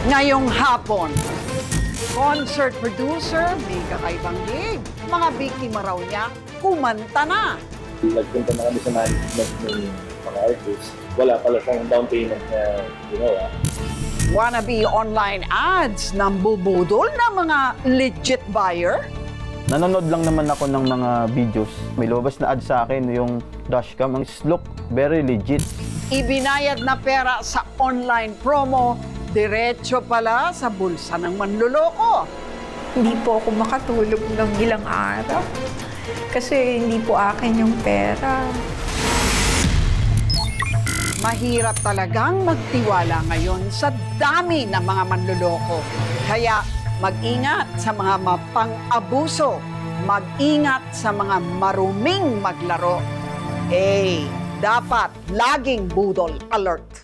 Ngayong hapon, concert producer, may kakaibang gig. Mga biktima raw niya, kumanta na. Nagpunta na kami sa management ng mga artists. Wala pala siyang down payment na ginawa. Wannabe online ads ng bubudol ng mga legit buyer? Nanonood lang naman ako ng mga videos. May lumabas na ad sa akin, yung dashcam. Ang look very legit. Ibinayad na pera sa online promo, diretso pala sa bulsa ng manloloko. Hindi po ako makatulog ng ilang araw kasi hindi po akin yung pera. Mahirap talagang magtiwala ngayon sa dami ng mga manloloko. Kaya mag-ingat sa mga mapang-abuso. Mag-ingat sa mga maruming maglaro. Dapat laging budol alert.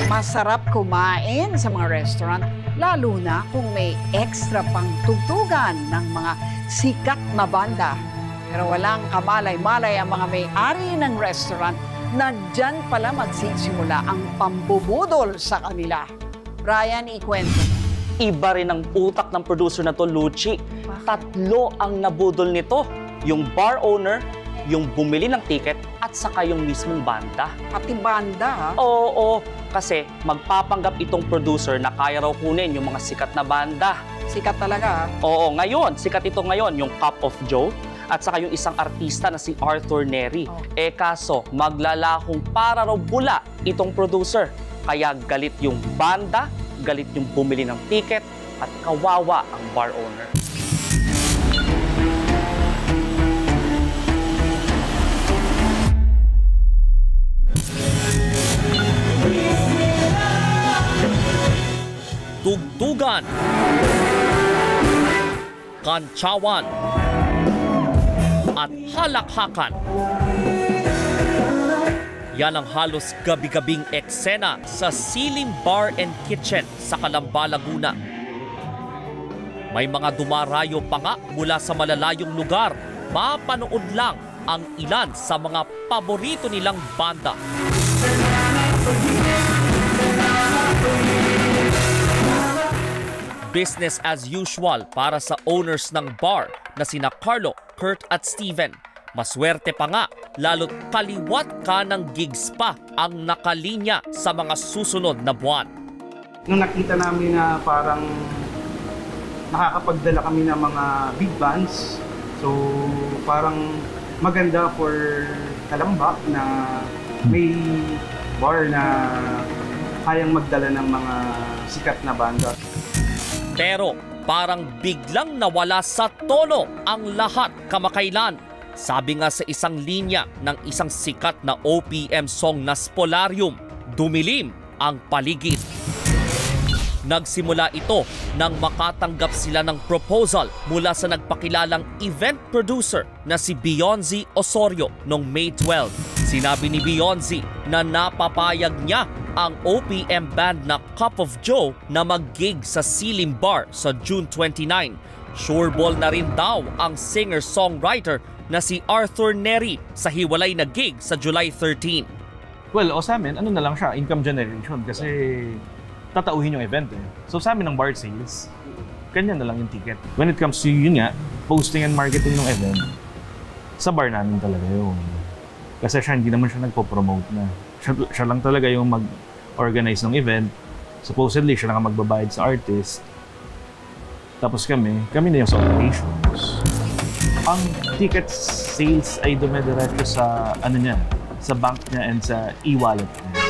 Masarap kumain sa mga restaurant, lalo na kung may extra pang tugtugan ng mga sikat na banda. Pero walang kamalay-malay ang mga may-ari ng restaurant na dyan pala magsisimula ang pambubudol sa kanila. Brian, ikwento. Iba rin ang utak ng producer na to, Lucci. Tatlo ang nabudol nito. Yung bar owner, yung bumili ng ticket, at saka yung mismong banda. Pati banda, ha? Oo, kasi magpapanggap itong producer na kaya raw kunin yung mga sikat na banda. Sikat talaga, ha? Oo, ngayon, sikat ito ngayon, yung Cup of Joe, at saka yung isang artista na si Arthur Neri. Kaso, maglalakong para raw bula itong producer. Kaya galit yung banda, galit yung bumili ng ticket, at kawawa ang bar owner. Tugtugan, kantsawan, at halakhakan. Yan ang halos gabi-gabing eksena sa Silim Bar and Kitchen sa Calamba, Laguna. May mga dumarayo pa nga mula sa malalayong lugar. Mapanood lang ang ilan sa mga paborito nilang banda. Business as usual para sa owners ng bar na sina Carlo, Kurt at Steven. Maswerte pa nga, lalo't kaliwat ka ng gigs pa ang nakalinya sa mga susunod na buwan. Nung nakita namin na parang nakakapagdala kami ng mga big bands, so parang maganda for Calamba na may bar na kayang magdala ng mga sikat na banda. Pero parang biglang nawala sa tono ang lahat kamakailan. Sabi nga sa isang linya ng isang sikat na OPM song na Spolarium, dumilim ang paligid. Nagsimula ito nang makatanggap sila ng proposal mula sa nagpakilalang event producer na si Beyonce Osorio noong May 12. Sinabi ni Beyonce na napapayag niya ang OPM band na Cup of Joe na mag-gig sa Silim Bar sa June 29. Sureball na rin daw ang singer-songwriter na si Arthur Neri sa hiwalay na gig sa July 13. Well, sa amin, ano na lang siya, income generation kasi tatauhin yung event eh. So sa amin ng bar sales, ganyan na lang yung ticket. When it comes to yun nga, posting and marketing ng event, sa bar namin talaga yun. Kasi siya, hindi naman siya nagpo-promote na. Siya lang talaga yung mag-organize ng event. Supposedly, siya lang ang magbabayad sa artist. Tapos kami na yung sa operations. Ang ticket sales ay dumediretso sa sa bank niya and sa e-wallet niya.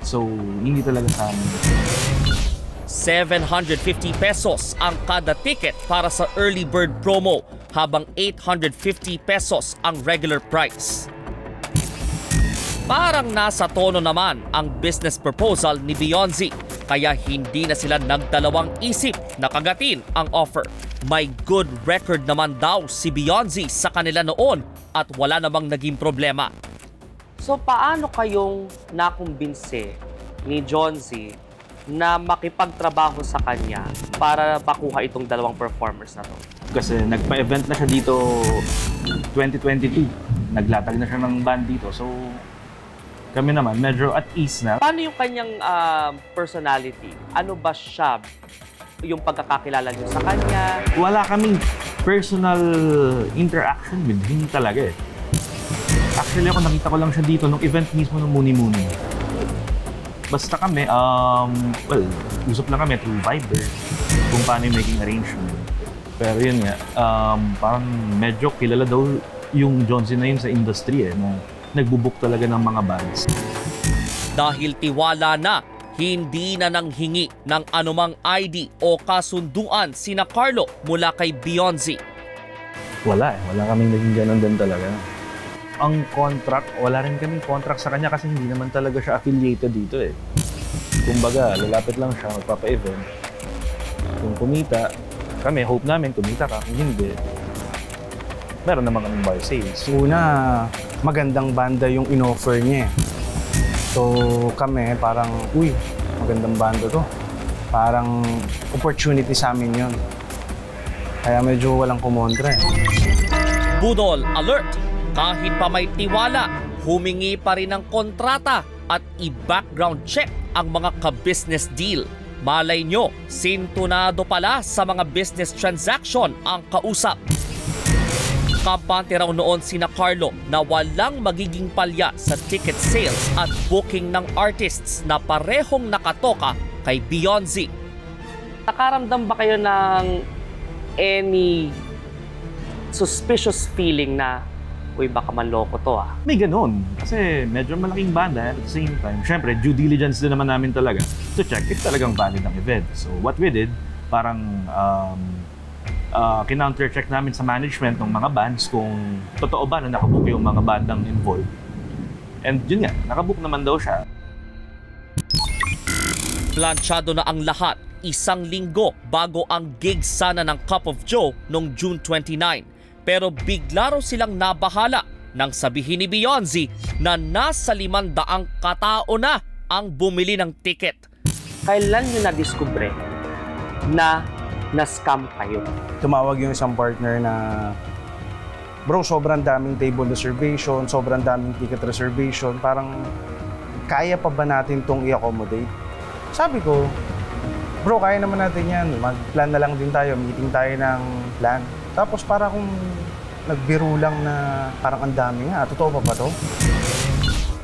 So, hindi talaga sa amin. 750 pesos ang kada ticket para sa early bird promo, habang 850 pesos ang regular price. Parang nasa tono naman ang business proposal ni Beyonce, kaya hindi na sila nagdalawang isip na kagatin ang offer. May good record naman daw si Beyonce sa kanila noon at wala namang naging problema. So paano kayong nakumbinse ni John Z na makipagtrabaho sa kanya para makuha itong dalawang performers na to? Kasi nagpa-event na siya dito 2022. Naglatag na siya ng band dito. So, kami naman, medyo at ease na. Paano yung kanyang personality? Ano ba siya? Yung pagkakakilala niyo sa kanya? Wala kaming personal interaction with him talaga eh. Actually, ako nakita ko lang siya dito nung event mismo ng Muni-Muni. Basta kami, well, usap lang kami through Viber kung paano yung making arrangement. Pero yun nga, parang medyo kilala daw yung John C. na yun sa industry eh, na nagbubook talaga ng mga bands. Dahil tiwala na, hindi na nanghingi ng anumang ID o kasunduan sina Carlo mula kay Beyonce. Wala eh, wala kaming naging ganun din talaga. Ang contract, wala rin kaming contract sa kanya kasi hindi naman talaga siya affiliated dito eh. Kumbaga, lalapit lang siya, magpapa-event. Kung kumita, kami, hope namin kumita ka. Kung hindi, meron naman kaming bar sales. Una, magandang banda yung in-offer niya eh. So kami parang, uy, magandang banda to. Parang opportunity sa amin yun. Kaya medyo walang kumontra eh. Budol alert! Kahit pa may tiwala, humingi pa rin ng kontrata at i-background check ang mga ka-business deal. Malay nyo, sintunado pala sa mga business transaction ang kausap. Kampante raw noon sina Carlo na walang magiging palya sa ticket sales at booking ng artists na parehong nakatoka kay Beyonce. Nakaramdam ba kayo ng any suspicious feeling na uy, baka manloko to ah? May ganun. Kasi medyo malaking banda at the same time. Siyempre, due diligence din naman namin talaga to check if talagang valid ang event. So what we did, parang kinounter-check namin sa management ng mga bands kung totoo ba na nakabook yung mga bandang involved. And yun nga, nakabook naman daw siya. Planchado na ang lahat. 1 linggo bago ang gig sana ng Cup of Joe noong June 29. Pero bigla raw silang nabahala nang sabihin ni Beyonce na nasa 500 katao na ang bumili ng ticket. Kailan nyo na-discover na na-scam kayo? Tumawag yung isang partner na, bro, sobrang daming table reservation, sobrang daming ticket reservation, parang kaya pa ba natin itong i-accommodate? Sabi ko, bro, kaya naman natin yan. Mag-plan na lang din tayo, meeting tayo ng plan. Tapos para kung nagbiro lang na parang ang dami nga, totoo pa ba to?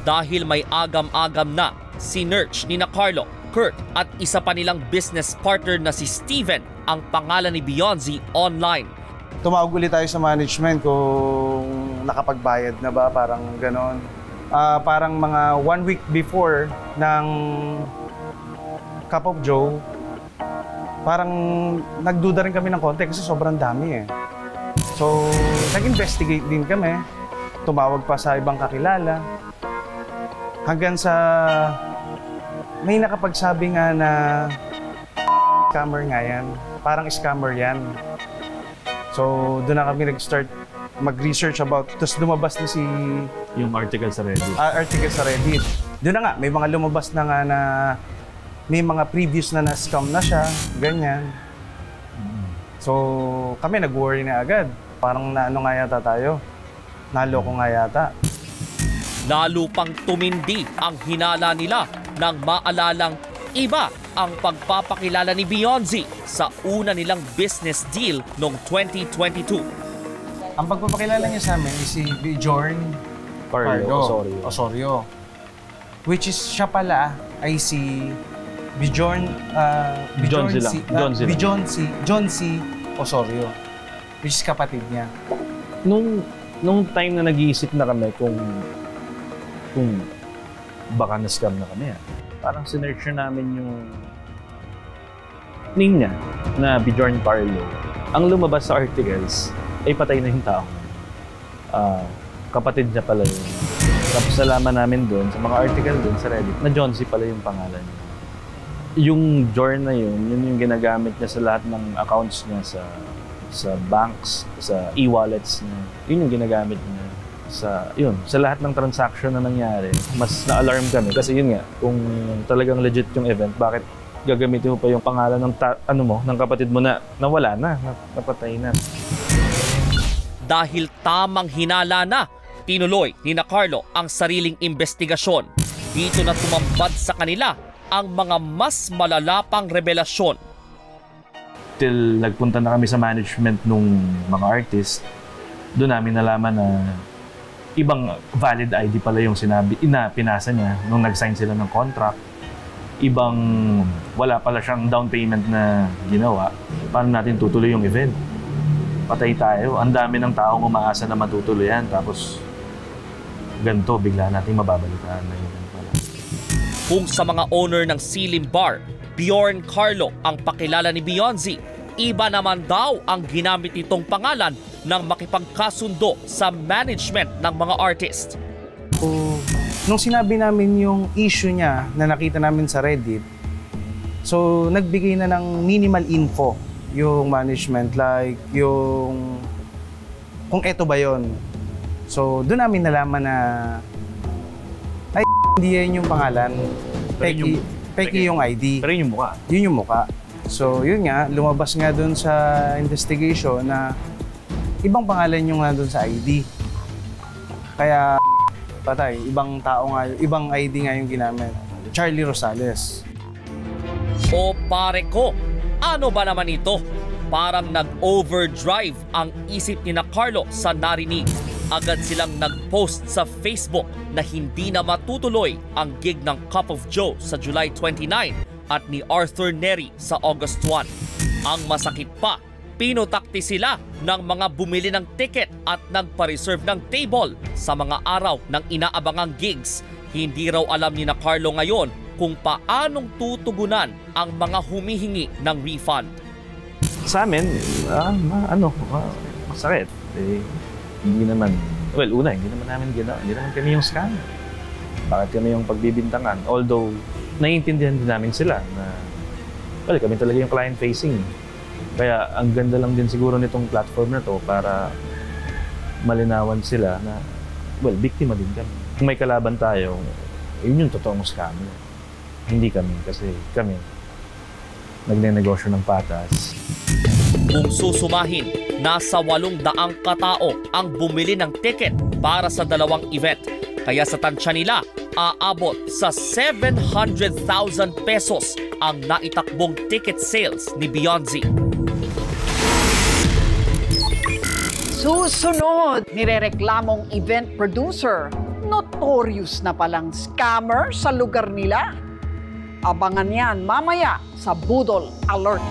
Dahil may agam-agam na, sinerch ni na Carlo, Kurt at isa pa nilang business partner na si Steven ang pangalan ni Beyonce online. Tumawag ulit tayo sa management kung nakapagbayad na ba, parang ganon. Parang mga 1 week before ng Cup of Joe, parang nagduda rin kami ng konti kasi sobrang dami eh. So, nag-investigate din kami. Tumawag pa sa ibang kakilala. Hanggang sa may nakapagsabi nga na scammer nga yan. Parang scammer yan. So, doon na kami nag-start mag-research about. Tapos lumabas na si... Yung article sa Reddit. Article sa Reddit. Doon na nga, may mga lumabas na nga na may mga previous na na-scam na siya, ganyan. So, kami nag-worry na agad. Parang naano nga yata tayo. Naloko nga yata. Lalo pang tumindi ang hinala nila nang maalalang iba ang pagpapakilala ni Beyonce sa una nilang business deal noong 2022. Ang pagpapakilala niya sa amin is si Bjorn Carlo Osorio. Which is siya pala ay si John C. Osorio, which is kapatid niya. Nung time na nag-iisip na kami kung baka na-scam na kami, parang sinerch namin yung name niya na Bjorn Carlo. Ang lumabas sa articles ay patay na yung tao. Kapatid niya pala yun. Tapos nalaman namin doon sa mga article doon sa Reddit na John C. pala yung pangalan niya. Yung Jorn na yun yung ginagamit niya sa lahat ng accounts niya sa banks, sa e-wallets niya. Yun yung ginagamit niya sa lahat ng transaction na nangyari. Mas na-alarm kami kasi yun nga, kung talagang legit yung event, bakit gagamitin mo pa yung pangalan ng ng kapatid mo na nawala na, napatay na. Dahil tamang hinala na, tinuloy ni Carlo ang sariling investigasyon. Dito na tumambad sa kanila ang mga mas malalapang revelasyon. Till nagpunta na kami sa management nung mga artist, doon namin nalaman na ibang valid ID pala yung pinasa niya nung nag-sign sila ng contract. Ibang wala pala siyang down payment na ginawa. Paano natin tutuloy yung event? Patay tayo. Ang dami ng taong umaasa na matutuloy yan. Tapos ganito, bigla natin mababalitaan na yun pala. Kung sa mga owner ng Silim Bar, Bjorn Carlo ang pakilala ni Beyonce, iba naman daw ang ginamit nitong pangalan nang makipagkasundo sa management ng mga artist. Nung sinabi namin yung issue niya na nakita namin sa Reddit, so nagbigay na ng minimal info yung management, like yung kung eto ba yon. So doon namin nalaman na ay hindi yan yung pangalan, peki yung ID. Pero yun yung mukha. Yun yung mukha. So yun nga, lumabas nga doon sa investigation na ibang pangalan yung nga doon sa ID. Kaya patay, ibang tao nga, ibang ID nga yung ginamit. Charlie Rosales. O pare ko, ano ba naman ito? Parang nag-overdrive ang isip ni Carlo sa narinig. Agad silang nag-post sa Facebook na hindi na matutuloy ang gig ng Cup of Joe sa July 29 at ni Arthur Neri sa August 1. Ang masakit pa, pinutakti sila ng mga bumili ng ticket at nagpa-reserve ng table sa mga araw ng inaabangang gigs. Hindi raw alam ni Carlo ngayon kung paanong tutugunan ang mga humihingi ng refund. Sa amin, masakit. Hindi naman, hindi naman namin ginawa. Hindi naman kami yung scam. Bakit kami yung pagbibintangan? Although, naiintindihan din namin sila na, kami talaga yung client-facing. Kaya ang ganda lang din siguro nitong platform na to para malinawan sila na, biktima din kami. Kung may kalaban tayo, yun yung totoong scam. Hindi kami, kasi kami nagne-negosyo ng patas. Kung susumahin, nasa 800 katao ang bumili ng ticket para sa dalawang event. Kaya sa tansya nila, aabot sa 700,000 pesos ang naitakbong ticket sales ni Beyonce. Susunod, nirereklamong event producer, notorious na palang scammer sa lugar nila. Abangan yan mamaya sa Budol Alert.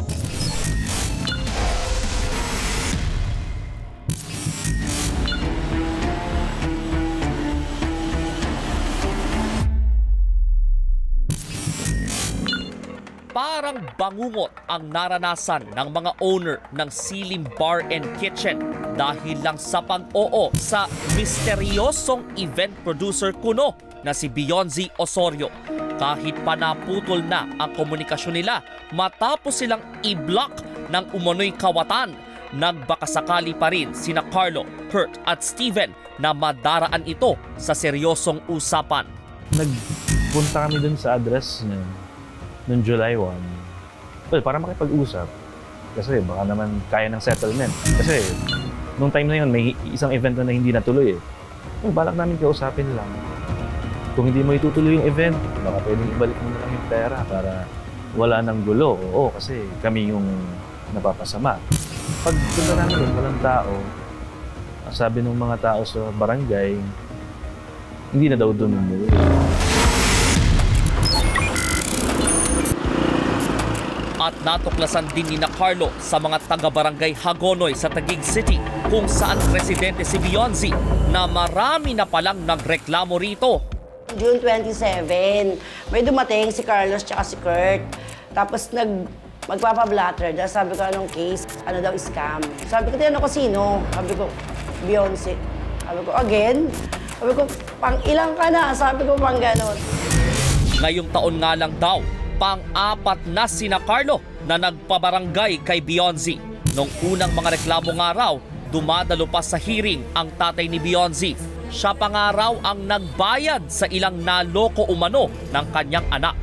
Parang bangungot ang naranasan ng mga owner ng Silim Bar and Kitchen dahil lang sa pag-oo sa misteryosong event producer kuno na si Beyonce Osorio. Kahit pa naputol na ang komunikasyon nila matapos silang i-block ng umano'y kawatan, nagbakasakali pa rin sina Carlo, Kurt at Steven na madaraan ito sa seryosong usapan. Nagpunta kami dun sa address niya noong July 1. Para makipag-usap. Kasi baka naman kaya ng settlement. Kasi nung time na yun, may isang event na hindi natuloy eh. Balak namin kausapin lang. Kung hindi mo itutuloy yung event, baka pwedeng ibalik mo na lang yung pera para wala nang gulo. Oo, kasi kami yung napapasama. Pag punta namin doon, walang tao. Sabi ng mga tao sa barangay, hindi na daw doon umuwi. At natuklasan din ni Carlo sa mga taga-barangay Hagonoy sa Taguig City kung saan residente si Beyonce na marami na palang nagreklamo rito. June 27, may dumating si Carlos tsaka si Kurt. Tapos magpapa-blatter. Sabi ko, anong case? Ano daw, scam? Sabi ko, tinanong ko sino? Sabi ko, Beyonce. Sabi ko, again? Sabi ko, pang ilang ka na? Sabi ko, pang ganon. Ngayong taon nga lang daw, pang-apat na sina Carlo na nagpabarangay kay Beyonce. Nung unang mga reklamo nga raw, dumadalo pa sa hearing ang tatay ni Beyonce. Siya pa nga raw ang nagbayad sa ilang naloko umano ng kanyang anak.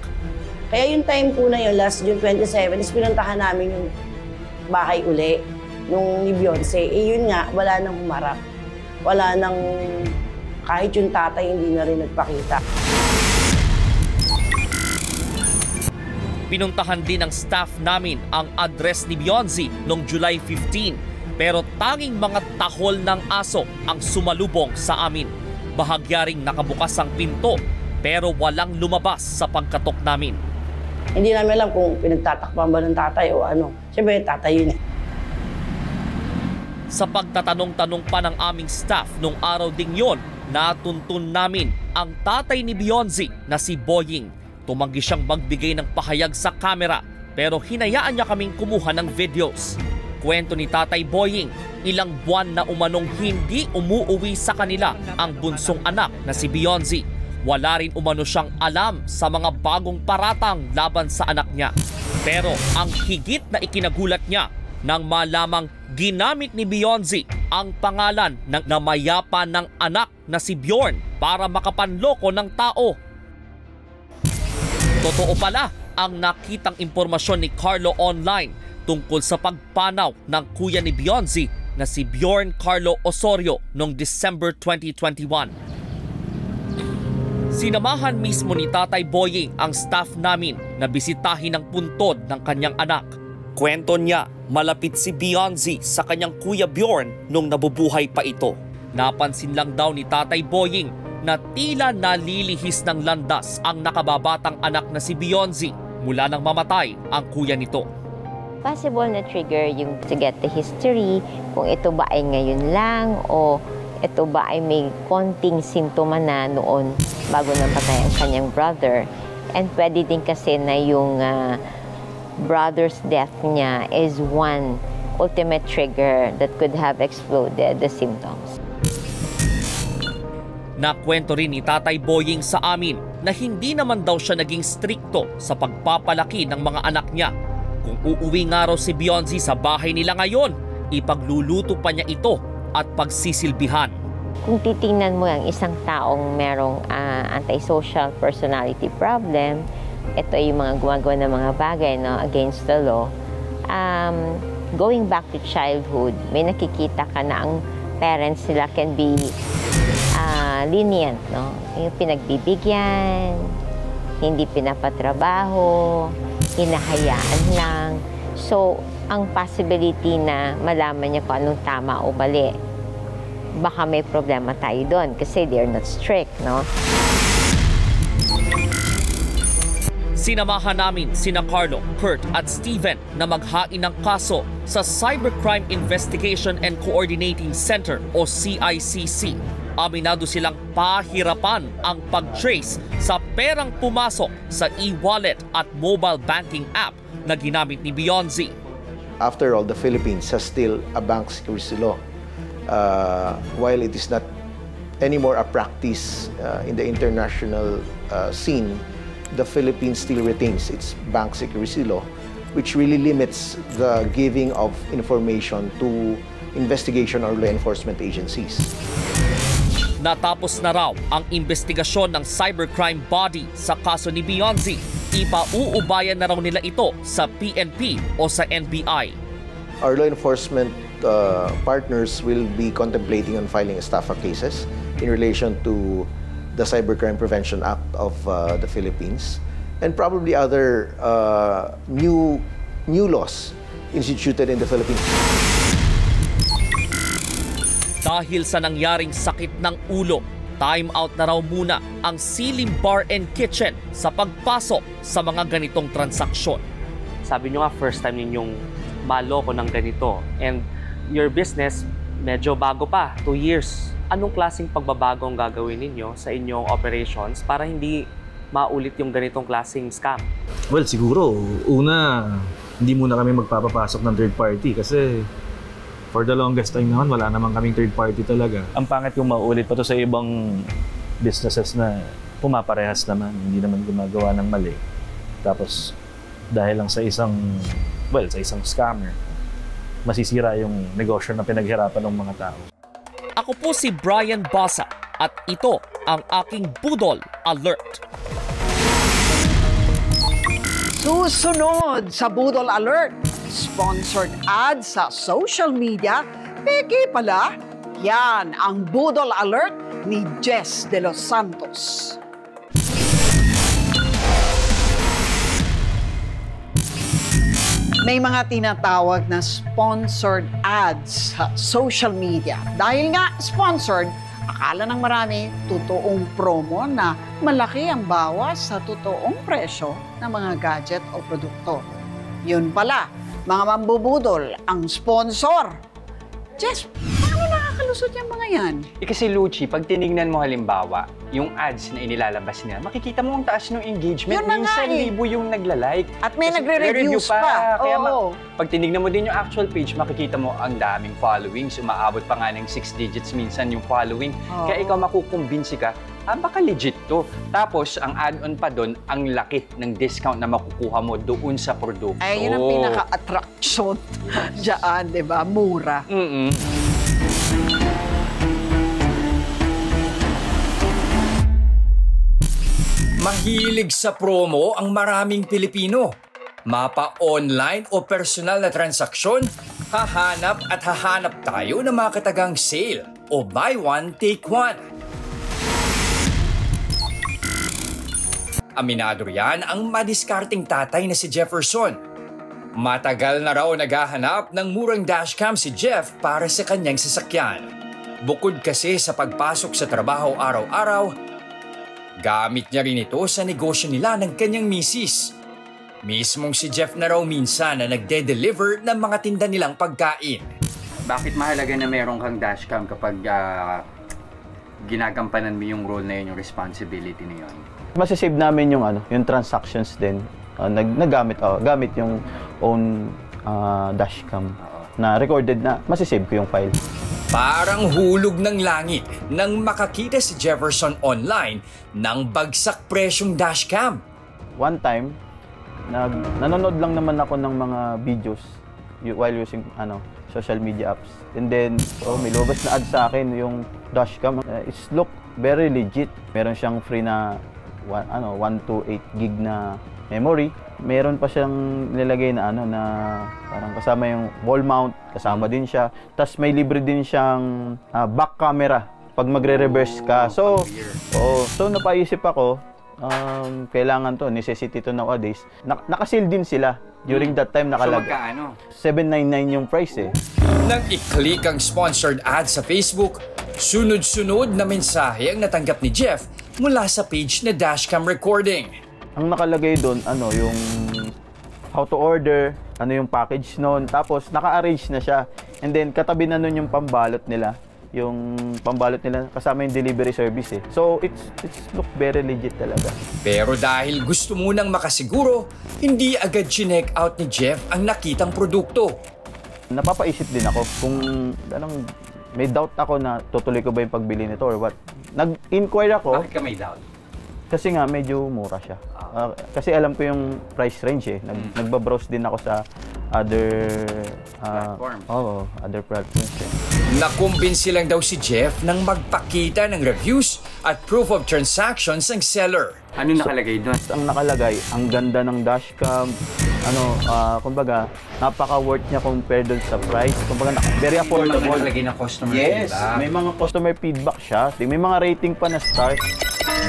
Kaya yung time po na yun, last June 27, is pinuntahan namin yung bahay uli nung ni Beyonce. Eh yun nga, wala nang humarap. Wala nang, kahit yung tatay hindi na rin nagpakita. Pinuntahan din ng staff namin ang address ni Beyonce noong July 15. Pero tanging mga tahol ng aso ang sumalubong sa amin. Bahagyaring nakabukas ang pinto pero walang lumabas sa pagkatok namin. Hindi namin alam kung pinagtatakpan ba ng tatay o ano. Siyempre, tatay yun eh. Sa pagtatanong-tanong pa ng aming staff nung araw ding yon, natuntun namin ang tatay ni Beyonce na si Boying. Tumanggi siyang magbigay ng pahayag sa kamera pero hinayaan niya kaming kumuha ng videos. Kwento ni Tatay Boying, ilang buwan na umanong hindi umuuwi sa kanila ang bunsong anak na si Beyonce. Wala rin umano siyang alam sa mga bagong paratang laban sa anak niya. Pero ang higit na ikinagulat niya nang malamang ginamit ni Beyonce ang pangalan ng namayapa ng anak na si Bjorn para makapanloko ng tao. Totoo pala ang nakitang impormasyon ni Carlo online tungkol sa pagpanaw ng kuya ni Beyonce na si Bjorn Carlo Osorio noong December 2021. Sinamahan mismo ni Tatay Boying ang staff namin na bisitahin ang puntod ng kanyang anak. Kwento niya, malapit si Beyonce sa kanyang kuya Bjorn nung nabubuhay pa ito. Napansin lang daw ni Tatay Boying na tila nalilihis ng landas ang nakababatang anak na si Beyonce mula nang mamatay ang kuya nito. Possible na trigger yung to get the history, kung ito ba ay ngayon lang o ito ba ay may konting simptoma na noon bago nang patay ang kanyang brother. And pwede din kasi na yung brother's death niya is one ultimate trigger that could have exploded the symptoms. Nakwento rin ni Tatay Boying sa amin na hindi naman daw siya naging strikto sa pagpapalaki ng mga anak niya. Kung uuwi nga raw si Beyonce sa bahay nila ngayon, ipagluluto pa niya ito at pagsisilbihan. Kung titingnan mo ang isang taong merong antisocial personality problem, ito yung mga gumagawa ng mga bagay against the law. Going back to childhood, may nakikita ka na ang parents nila can be lenient, yung pinagbibigyan, hindi pinapatrabaho, hinahayaan lang. So, ang possibility na malaman niya kung anong tama o mali, baka may problema tayo doon kasi they're not strict, Sinamahan namin sina Carlo, Kurt at Steven na maghain ng kaso sa Cybercrime Investigation and Coordinating Center o CICC. Aminado silang pahirapan ang pag-trace sa perang pumasok sa e-wallet at mobile banking app na ginamit ni Beyonce. After all, the Philippines has still a bank secrecy law. While it is not anymore a practice in the international scene, the Philippines still retains its bank secrecy law, which really limits the giving of information to investigation or law enforcement agencies. Natapos na raw ang investigasyon ng cybercrime body sa kaso ni Beyonce. Ipauubayan na raw nila ito sa PNP o sa NBI. Our law enforcement partners will be contemplating on filing estafa cases in relation to the Cybercrime Prevention Act of the Philippines and probably other new laws instituted in the Philippines. Dahil sa nangyaring sakit ng ulo, time out na raw muna ang Silim Bar and Kitchen sa pagpasok sa mga ganitong transaksyon. Sabi nyo nga, first time ninyong maloko ng ganito. And your business, medyo bago pa, 2 years. Anong klaseng pagbabago ang gagawin ninyo sa inyong operations para hindi maulit yung ganitong klaseng scam? Well, siguro, una, hindi muna kami magpapapasok ng third party kasi for the longest time naman, wala naman kaming third party talaga. Ang pangit yung maulit pa to sa ibang businesses na pumaparehas naman, hindi naman gumagawa ng mali. Tapos, dahil lang sa isang scammer, masisira yung negosyo na pinaghirapan ng mga tao. Ako po si Brian Basa at ito ang aking Budol Alert. Susunod sa Budol Alert, sponsored ads sa social media, peke pala, yan ang Budol Alert ni Jess De Los Santos. May mga tinatawag na sponsored ads sa social media. Dahil nga sponsored, akala ng marami totoong promo na malaki ang bawas sa totoong presyo ng mga gadget o produkto. Yun pala, mga mambubudol ang sponsor. Jess, paano nakakalusot yung mga yan? Kasi Lucci, pag tinignan mo halimbawa, yung ads na inilalabas nila, makikita mo ang taas ng engagement. Yun na nga Minsan libo yung nagla-like. At may Kasi nagre-reviews pa. Kaya Oo. pag tinignan mo din yung actual page, makikita mo ang daming followings. Umaabot pa nga ng 6 digits minsan yung following. Oo. Kaya ikaw makukumbinsi ka, baka legit to. Tapos, ang add-on pa doon, ang laki ng discount na makukuha mo doon sa produkto. Ay, yun ang pinaka-attraction dyan, di ba? Mura. Mahilig sa promo ang maraming Pilipino. Mapa online o personal na transaksyon, hahanap at hahanap tayo ng mga katagang sale o buy one, take one. Aminado riyan ang madiskarting tatay na si Jefferson. Matagal na raw naghahanap ng murang dashcam si Jeff para sa kanyang sasakyan. Bukod kasi sa pagpasok sa trabaho araw-araw, gamit niya rin ito sa negosyo nila ng kanyang misis. Mismong si Jeff na raw minsan na nagde-deliver ng mga tinda nilang pagkain. Bakit mahalaga na meron kang dashcam kapag ginagampanan mo yung role na yun, yung responsibility na yun? Masasave namin yung yung transactions din. Gamit yung own dashcam na recorded na masasave ko yung file. Parang hulog ng langit nang makakita si Jefferson online ng bagsak presyong dashcam. One time, nanonood lang naman ako ng mga videos while using social media apps. And then, may lobas na ad sa akin yung dashcam. It's look very legit. Meron siyang free na 128 gig na memory. Meron pa siyang nilagay na na parang kasama yung wall mount, kasama din siya. Tapos may libre din siyang back camera pag magre-reverse ka. So napaisip ako, kailangan to, necessity to nowadays. Naka-sale din sila. During that time nakalagay. So magkaano? $799 yung price eh. Nang i-click ang sponsored ad sa Facebook, sunod-sunod na mensahe ang natanggap ni Jeff mula sa page na dashcam recording. Ang nakalagay doon, yung how to order, yung package noon, tapos naka-arrange na siya. And then katabi na noon yung pambalot nila. Yung pambalot nila kasama yung delivery service eh. So it's look very legit talaga. Pero dahil gusto munang makasiguro, hindi agad chinek out ni Jeff ang nakitang produkto. Napapaisip din ako kung may doubt ako na tutuloy ko ba yung pagbili nito or what. Nag-inquire ako. Bakit ka may doubt? Kasi nga medyo mura siya. Kasi alam ko yung price range eh. Nagbabrowse din ako sa other platforms. Other platforms. Nakumbinsi lang daw si Jeff nang magpakita ng reviews at proof of transactions ng seller. Ano nakalagay doon? Ang nakalagay, ang ganda ng dashcam. Kumbaga, napaka-worth niya compared doon sa price. Kumbaga, very affordable. Nakalagay na customer feedback. feedback. May mga customer feedback siya. May mga rating pa na stars.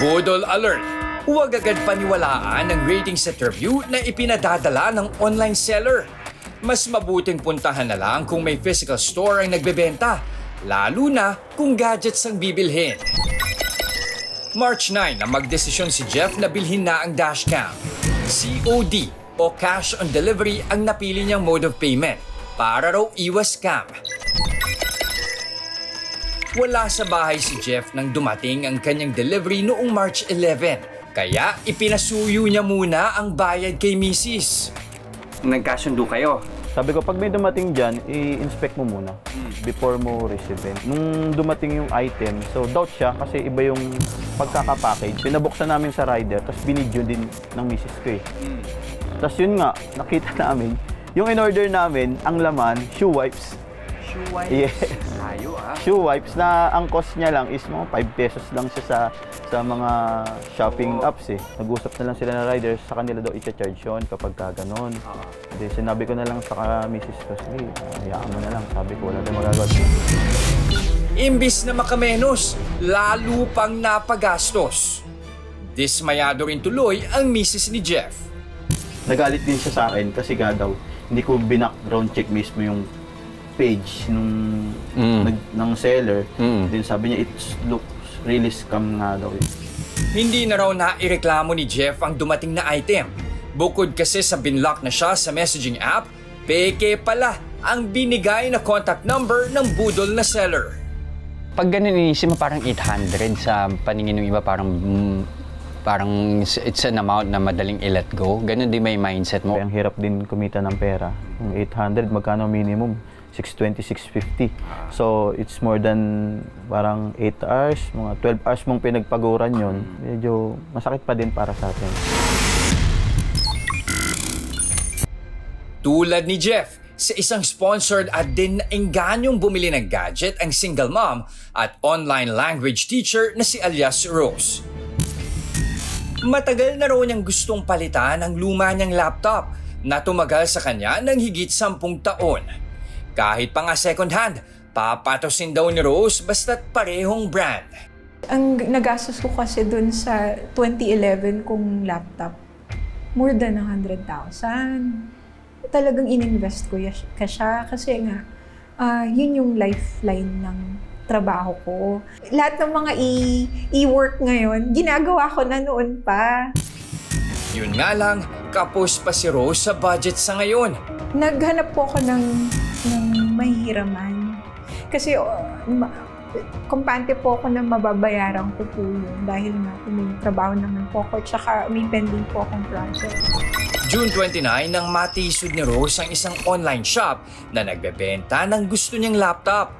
Budol Alert! Huwag agad paniwalaan ang rating set review na ipinadadala ng online seller. Mas mabuting puntahan na lang kung may physical store ang nagbebenta, lalo na kung gadgets ang bibilhin. March 9 na magdesisyon si Jeff na bilhin na ang dashcam. COD o cash on delivery ang napili niyang mode of payment para raw iwas scam. Wala sa bahay si Jeff nang dumating ang kanyang delivery noong March 11. Kaya ipinasuyo niya muna ang bayad kay Mrs. Nagkasundo kayo? Sabi ko, pag may dumating dyan, i-inspect mo muna before mo receive it. Nung dumating yung item, so doubt siya kasi iba yung pagkakapackage. Pinabuksan namin sa rider, tapos binidyo din ng Mrs. ko eh. Tapos yun nga, nakita namin, yung in-order namin, ang laman, shoe wipes. Shoe wipes? Yes. Layo shoe wipes na ang cost niya lang is mga 5 pesos lang siya sa mga shopping apps eh. Nag-usap na lang sila na riders, sa kanila daw i-charge yun kapag gano'n. Hindi, sinabi ko na lang sa Mrs. Presley, hayaan mo na lang. Sabi ko, wala tayong magagawa. Imbis na makamenos, lalo pang napagastos. Dismayado rin tuloy ang Mrs. ni Jeff. Nagalit din siya sa akin kasi nga daw, hindi ko background check mismo yung page ng seller. Then sabi niya, it looks really scam nga daw. Hindi na raw naireklamo ni Jeff ang dumating na item. Bukod kasi sa binlock na siya sa messaging app, peke pala ang binigay na contact number ng budol na seller. Pag ganun inisip mo, parang 800 sa paningin ng iba, parang it's an amount na madaling i-let go. Ganun din may mindset mo. Ang hirap din kumita ng pera. Yung 800, magkano minimum? 620, 650. So, it's more than parang 8 hours, mga 12 hours mong pinagpaguran yon. Medyo masakit pa din para sa atin. Tulad ni Jeff, sa isang sponsored ad din na enganyong bumili ng gadget ang single mom at online language teacher na si alias Rose. Matagal na raw niyang gustong palitan ang luma niyang laptop na tumagal sa kanya ng higit 10 taon. Kahit pa nga second hand, papatosin daw ni Rose basta't parehong brand. Ang nagastos ko kasi dun sa 2011 kong laptop, more than 100,000. Talagang ininvest ko siya kasi nga, yun yung lifeline ng trabaho ko. Lahat ng mga e-work ngayon, ginagawa ko na noon pa. Yun nga lang, kapos pa si Rose sa budget sa ngayon. Naghanap po ako ng mahihiraman. Kasi kumpante po ako na mababayaran ko po yun dahil nga may trabaho naman po ako tsaka may pending po akong project. June 29 nang matisod ni Rose ang isang online shop na nagbebenta ng gusto niyang laptop.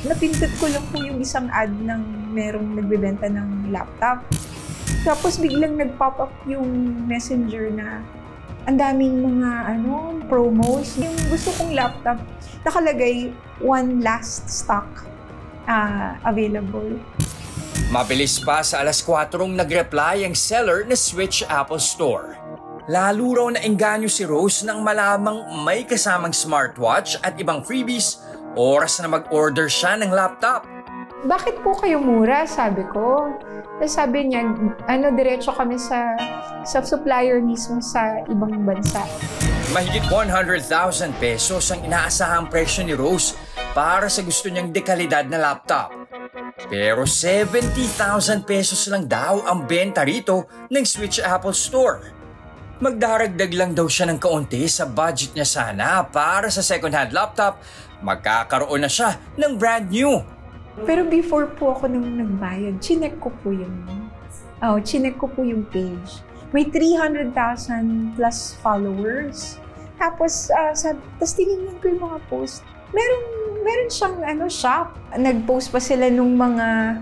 Napindot ko lang po yung isang ad ng merong nagbebenta ng laptop. Tapos biglang nag-pop up yung messenger na ang daming mga promos. Yung gusto kong laptop, nakalagay one last stock available. Mabilis pa sa alas 4 nag-reply ang seller na Switch Apple Store. Lalo raw na engganyo si Rose nang malamang may kasamang smartwatch at ibang freebies, oras na mag-order siya ng laptop. Bakit po kayo mura? Sabi ko. Sabi niya, diretso kami sa supplier mismo sa ibang bansa. Mahigit 100,000 pesos ang inaasahang presyo ni Rose para sa gusto niyang dekalidad na laptop. Pero 70,000 pesos lang daw ang benta rito ng Switch Apple Store. Magdaragdag lang daw siya ng kaunti sa budget niya sana para sa second-hand laptop, magkakaroon na siya ng brand new. Pero before po ako nung nagbayad, chinek ko po yung page. May 300,000 plus followers. Tapos tinignan ko yung mga post. Meron siyang shop. Nag-post pa sila nung mga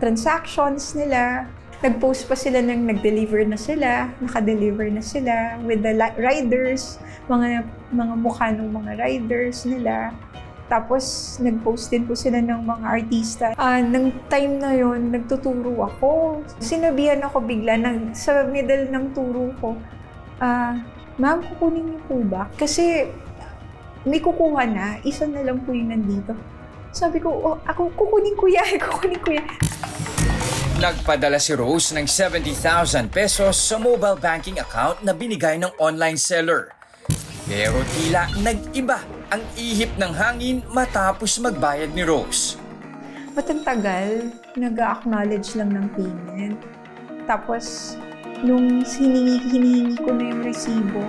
transactions nila. Nag-post pa sila nang nag-deliver na sila, naka-deliver na sila with the riders, mga mukha ng mga riders nila. Tapos nag-post din po sila ng mga artista. Nang time na yon, nagtuturo ako. Sinabihan ako bigla sa middle ng turo ko, ma'am, kukunin niyo po ba? Kasi may kukuha na, isa na lang po yung nandito. Sabi ko, ako kukunin ko yan. Nagpadala si Rose ng 70,000 pesos sa mobile banking account na binigay ng online seller. Pero tila nag-iba ang ihip ng hangin matapos magbayad ni Rose. Matantagal, nag-acknowledge lang ng payment. Tapos, nung hinihingi ko na yung resibo,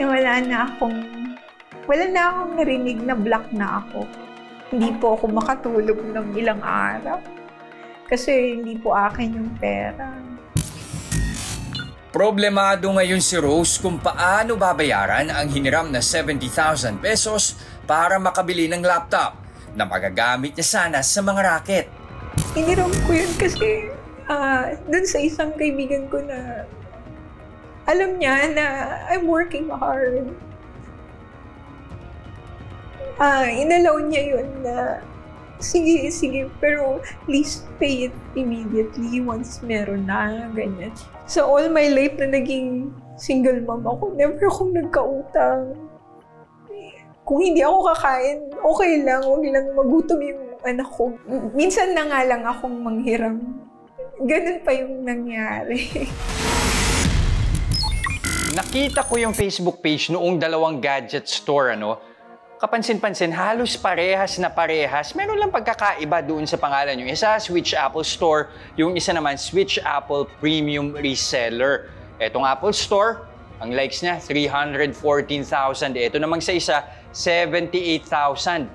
wala na akong narinig na block na ako. Hindi po ako makatulog ng ilang araw. Kasi hindi po akin yung pera. Problemado ngayon si Rose kung paano babayaran ang hiniram na 70,000 pesos para makabili ng laptop na magagamit niya sana sa mga racket. Hiniram ko yun kasi dun sa isang kaibigan ko na alam niya na I'm working hard. Inalaw niya yun na sige, pero please pay it immediately once meron na, ganyan. So all my life na naging single mom ako, never akong nagkautang. Kung hindi ako kakain, okay lang, huwag lang magutom yung anak ko. Minsan na nga lang akong manghiram. Ganun pa yung nangyari. Nakita ko yung Facebook page noong dalawang gadget store, ano? Kapansin-pansin, halos parehas na parehas. Meron lang pagkakaiba doon sa pangalan. Yung isa, Switch Apple Store. Yung isa naman, Switch Apple Premium Reseller. Etong Apple Store, ang likes niya, 314,000. Ito namang sa isa, 78,000.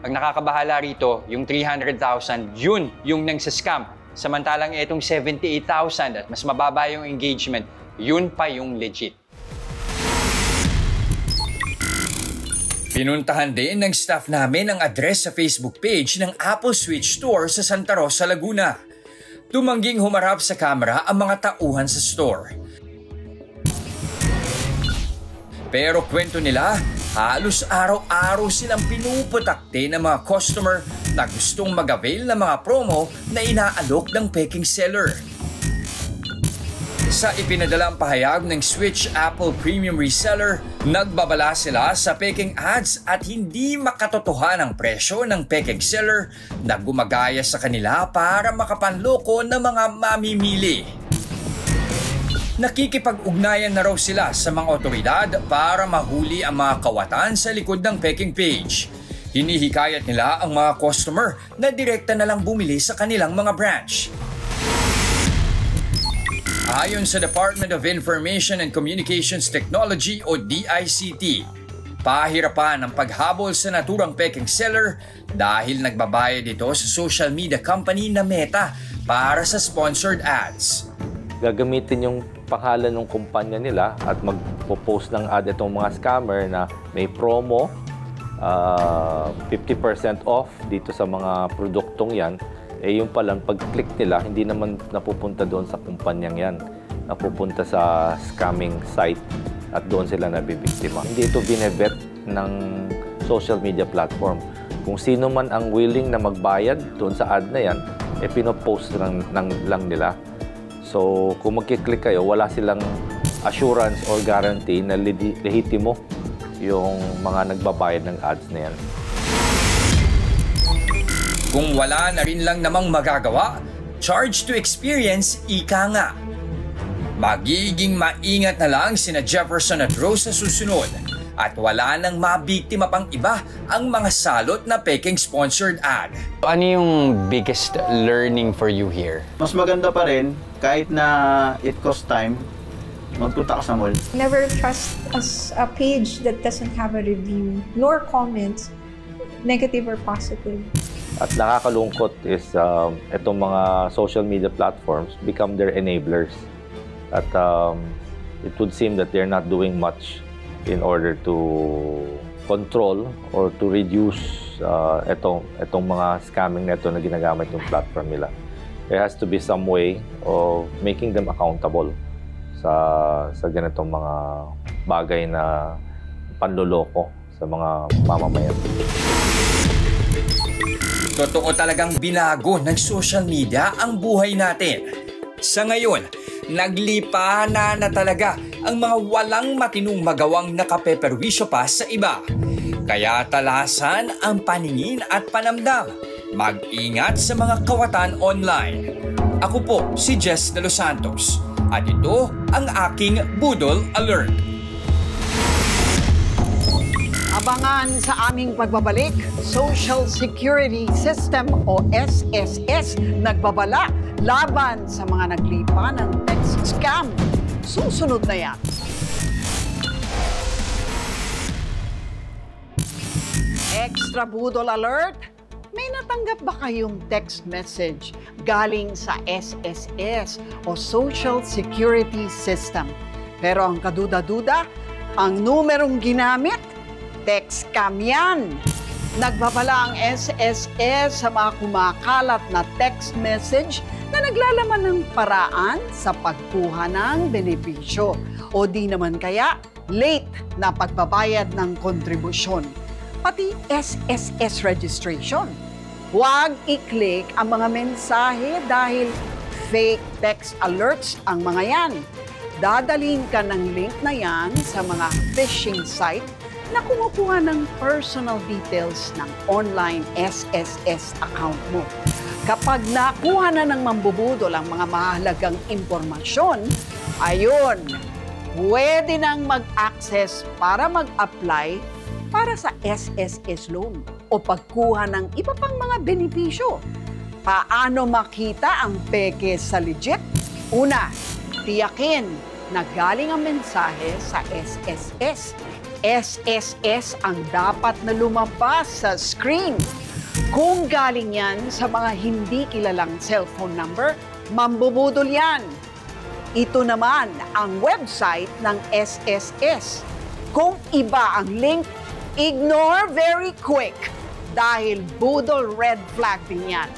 Ang nakakabahala rito, yung 300,000, yun yung nang-scam. Samantalang itong 78,000 at mas mababa yung engagement, yun pa yung legit. Pinuntahan din ng staff namin ang address sa Facebook page ng Apple Switch Store sa Santa Rosa, Laguna. Tumangging humarap sa camera ang mga tauhan sa store. Pero kwento nila, halos araw-araw silang pinuputakte ng mga customer na gustong mag-avail ng mga promo na inaalok ng peking seller. Sa ipinadalang pahayag ng Switch Apple Premium Reseller, nagbabala sila sa peking ads at hindi makatotohan ang presyo ng peking seller na gumagaya sa kanila para makapanloko ng mga mamimili. Nakikipag-ugnayan na raw sila sa mga otoridad para mahuli ang mga kawatan sa likod ng peking page. Hinihikayat nila ang mga customer na direkta na lang bumili sa kanilang mga branch. Ayon sa Department of Information and Communications Technology o DICT, pahirapan ang paghabol sa naturang peking seller dahil nagbabayad ito sa social media company na Meta para sa sponsored ads. Gagamitin yung pangalan ng kumpanya nila at magpo-post ng ad itong mga scammer na may promo, 50% off dito sa mga produktong yan. Yung palang pag-click nila, hindi naman napupunta doon sa kumpanyang yan. Napupunta sa scamming site at doon sila nabibiktima. Hindi ito binevet ng social media platform. Kung sino man ang willing na magbayad doon sa ad na yan, pinopost lang nila. So, kung magkiklik kayo, wala silang assurance or guarantee na lehitimo yung mga nagbabayad ng ads na yan. Kung wala na rin lang namang magagawa, charge to experience, ika nga. Magiging maingat na lang sina Jefferson at Rose sa susunod at wala nang mabiktima pang iba ang mga salot na peking sponsored ad. Ano yung biggest learning for you here? Mas maganda pa rin, kahit na it costs time, magpunta ka sa mall. Never trust a page that doesn't have a review, nor comments, negative or positive. At nakakalungkot is itong mga social media platforms become their enablers. At it would seem that they're not doing much in order to control or to reduce itong mga scamming na ito na ginagamit yung platform nila. There has to be some way of making them accountable sa ganitong mga bagay na panloloko sa mga mamamayan. Totoo talagang binago ng social media ang buhay natin. Sa ngayon, naglipahan na talaga ang mga walang matinong magawang nakapeperwisyo pa sa iba. Kaya talasan ang paningin at panamdam. Mag-ingat sa mga kawatan online. Ako po si Jess de los Santos at ito ang aking Budol Alert. Abangan sa aming pagbabalik, Social Security System o SSS nagbabala laban sa mga naglipa ng text scam. Susunod na yan. Extra Budol Alert! May natanggap ba kayong text message galing sa SSS o Social Security System? Pero ang kaduda-duda, ang numerong ginamit, text scam yan. Nagbabala ang SSS sa mga kumakalat na text message na naglalaman ng paraan sa pagkuha ng benepisyo o di naman kaya late na pagbabayad ng kontribusyon, pati SSS registration. Huwag i-click ang mga mensahe dahil fake text alerts ang mga yan. Dadalhin ka ng link na yan sa mga phishing site na kumukuha ng personal details ng online SSS account mo. Kapag nakuha na ng mambubudol ang mga mahalagang impormasyon, ayun, pwede nang mag-access para mag-apply para sa SSS loan o pagkuha ng iba pang mga benepisyo. Paano makita ang peke sa legit? Una, tiyakin na galing ang mensahe sa SSS. SSS ang dapat na lumabas sa screen. Kung galing yan sa mga hindi kilalang cellphone number, mambubudol yan. Ito naman ang website ng SSS. Kung iba ang link, ignore very quick dahil budol red flag din yan.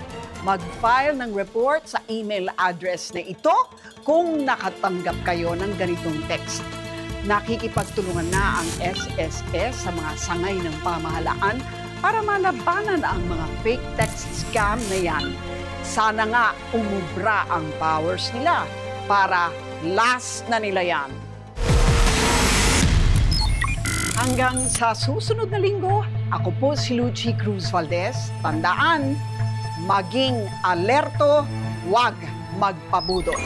Mag-file ng report sa email address na ito kung nakatanggap kayo ng ganitong text. Nakikipagtulungan na ang SSS sa mga sangay ng pamahalaan para malabanan ang mga fake text scam na yan. Sana nga umubra ang powers nila para last na nila yan. Hanggang sa susunod na linggo, ako po si Lucy Cruz Valdez. Tandaan, maging alerto, huwag magpabudol.